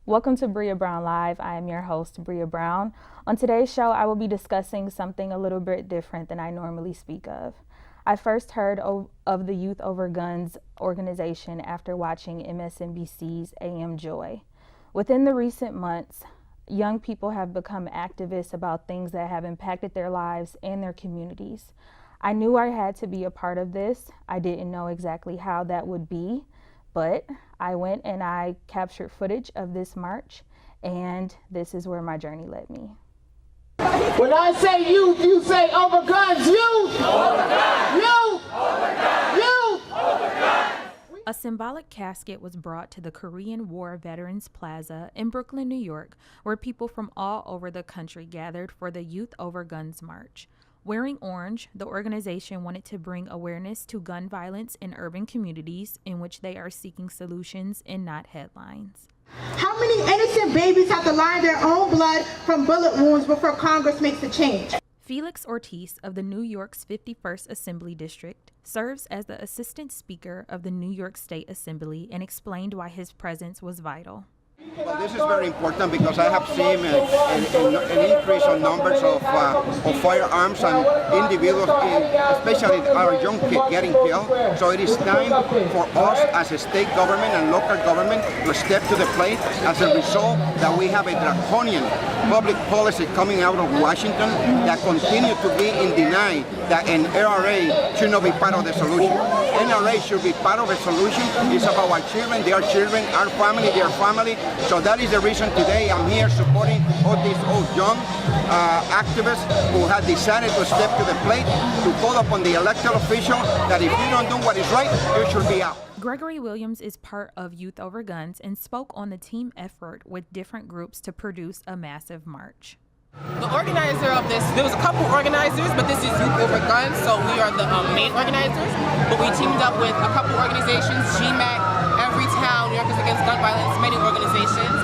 Welcome to Bria Brown Live. I am your host, Bria Brown. On today's show, I will be discussing something a little bit different than I normally speak of. I first heard of the Youth Over Guns organization after watching MSNBC's AM Joy. Within the recent months, young people have become activists about things that have impacted their lives and their communities. I knew I had to be a part of this. I didn't know exactly how that would be, but I went and I captured footage of this march, and this is where my journey led me. When I say youth, you say over guns. Youth! Over guns! Youth! Over guns! Youth! Over guns! A symbolic casket was brought to the Korean War Veterans Plaza in Brooklyn, New York, where people from all over the country gathered for the Youth Over Guns March. Wearing orange, the organization wanted to bring awareness to gun violence in urban communities in which they are seeking solutions and not headlines. How many innocent babies have to line their own blood from bullet wounds before Congress makes a change? Felix Ortiz of the New York's 51st Assembly District serves as the Assistant Speaker of the New York State Assembly and explained why his presence was vital. Well, this is very important because I have seen an increase on numbers of firearms and individuals, especially our young kids, getting killed. So it is time for us as a state government and local government to step to the plate as a result that we have a draconian public policy coming out of Washington that continue to be in deny that an NRA should not be part of the solution. NRA should be part of the solution. It's about our children, their children, our family, their family. So that is the reason today I'm here supporting all these young activists who have decided to step to the plate to call upon the elected official that if you don't do what is right, you should be out. Gregory Williams is part of Youth Over Guns and spoke on the team effort with different groups to produce a massive march. The organizer of this, there was a couple organizers, but this is Youth Over Guns, so we are the main organizers. But we teamed up with a couple organizations, GMAC, Everytown, New Yorkers Against Gun Violence, many organizations.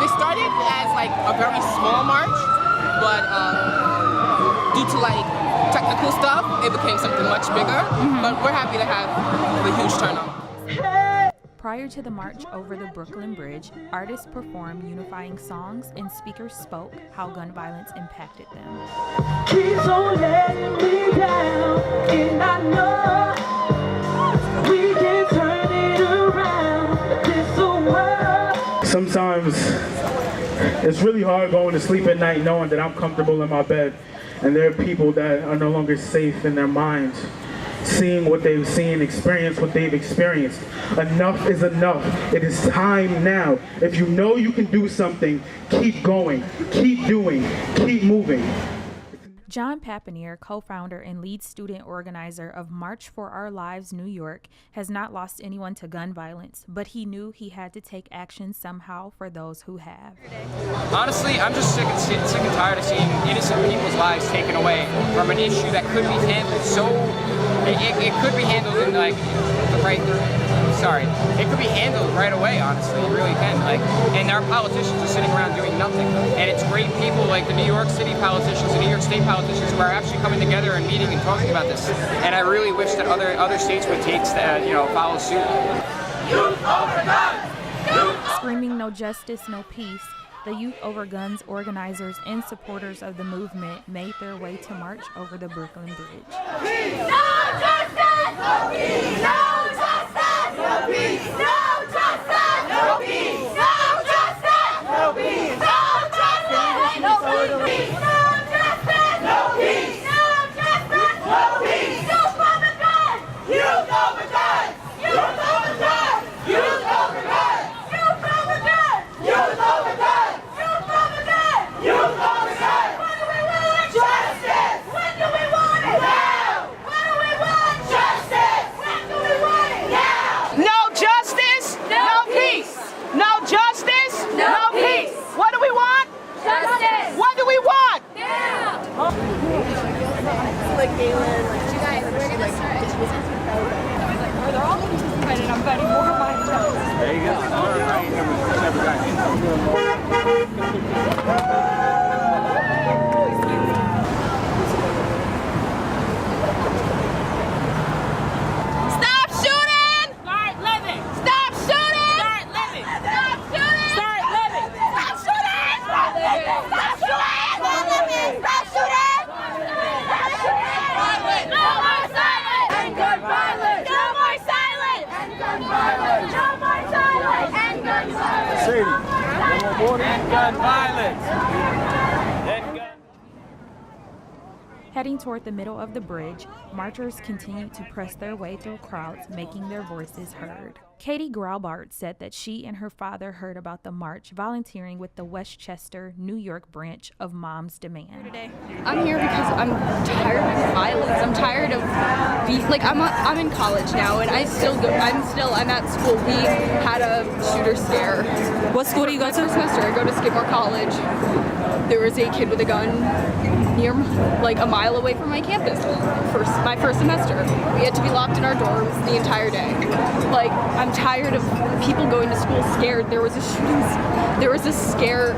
They started as like a very small march, but due to like technical stuff, it became something much bigger. But we're happy to have the huge turnout. Prior to the march over the Brooklyn Bridge, artists performed unifying songs and speakers spoke how gun violence impacted them. Keeps on letting me down, and I know we can turn it around. This world. Sometimes it's really hard going to sleep at night knowing that I'm comfortable in my bed and there are people that are no longer safe in their minds, seeing what they've seen, experience what they've experienced. Enough is enough. It is time now. If you know you can do something, keep going, keep doing, keep moving. John Papanier, co-founder and lead student organizer of March for Our Lives New York, has not lost anyone to gun violence, but he knew he had to take action somehow for those who have. Honestly, I'm just sick and tired of seeing innocent people's lives taken away from an issue that could be handled it could be handled in like it could be handled right away, honestly, it really can. And our politicians are sitting around doing nothing. And it's great people like the New York City politicians, the New York State politicians who are actually coming together and meeting and talking about this. And I really wish that other states would follow suit. Youth Over Guns! Screaming no justice, no peace, the Youth Over Guns organizers and supporters of the movement made their way to march over the Brooklyn Bridge. No justice! No peace! No justice! No peace! No justice! No peace! No justice! No peace! No justice! No peace! No justice! No peace! No justice! No peace! Youth Over Guns! Youth Over Guns! Youth Over Guns! Youth Over Guns! Youth Over Guns! Youth Over Guns! Youth Over Guns! Youth Over Guns! What do we want? Justice! When do we want it? Now! What do we want? Justice! When do we want it? Now! No justice, Sadie, no more gun violence. Then gun. Heading toward the middle of the bridge, marchers continued to press their way through crowds, making their voices heard. Katie Graubart said that she and her father heard about the march volunteering with the Westchester, New York branch of Moms Demand. I'm here because I'm tired of violence. I'm tired of I'm in college now, and I'm at school. We had a shooter scare. What school do you go to? First semester. I go to Skidmore College. There was a kid with a gun near, like a mile away from my campus. My first semester. We had to be locked in our dorms the entire day. Like, I'm tired of people going to school scared. There was a scare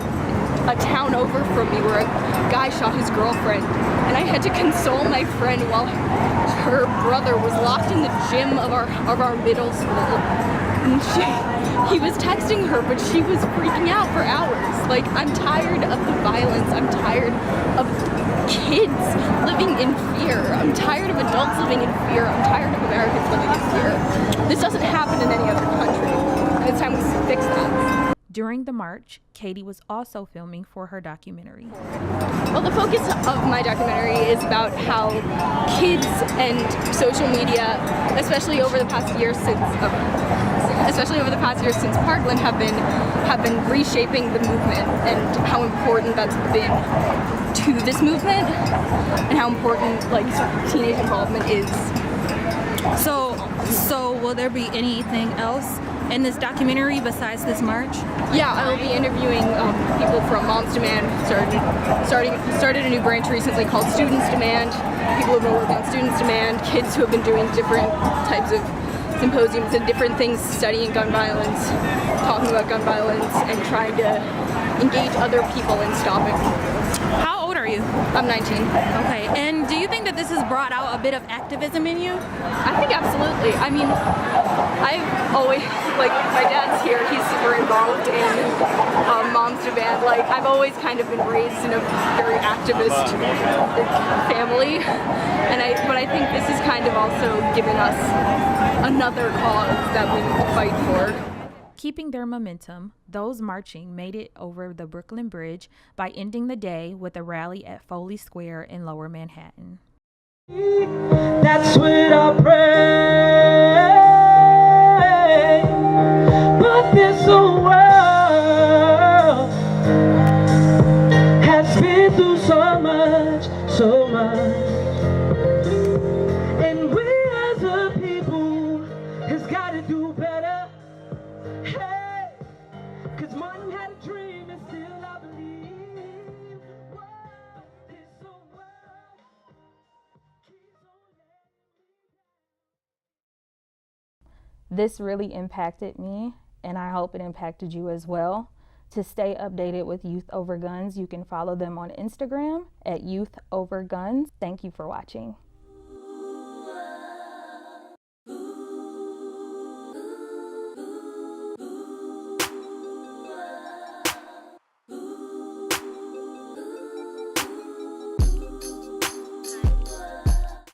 a town over from me where a guy shot his girlfriend, and I had to console my friend while her brother was locked in the gym of our middle school. And he was texting her, but she was freaking out for hours. Like, I'm tired of the violence. I'm tired of kids living in fear. I'm tired of adults living in fear. I'm tired of Americans living in fear. This doesn't happen in any other country, and it's time we fix that. During the march, Katie was also filming for her documentary. Well, the focus of my documentary is about how kids and social media, especially over the past year since Parkland, have been reshaping the movement, and how important that's been to this movement, and how important teenage involvement is. So will there be anything else in this documentary besides this march? Yeah, I will be interviewing people from Moms Demand. Started a new branch recently called Students Demand. People who have been working on Students Demand, kids who have been doing different types of symposiums and different things, studying gun violence, talking about gun violence, and trying to engage other people in stopping. How old are you? I'm 19. Okay, and do you think that this has brought out a bit of activism in you? I think absolutely. I mean, I've always, my dad's here, he's super involved in Moms Demand. I've always kind of been raised in a very activist family, but I think this has kind of also given us another cause that we need to fight for. Keeping their momentum, those marching made it over the Brooklyn Bridge by ending the day with a rally at Foley Square in Lower Manhattan. That's when I pray, but this whole world has been through so much, and we as a people has got to do better. Hey, 'cause Martin had a dream and still I believe. This really impacted me, and I hope it impacted you as well. To stay updated with Youth Over Guns, you can follow them on Instagram at Youth Over Guns. Thank you for watching.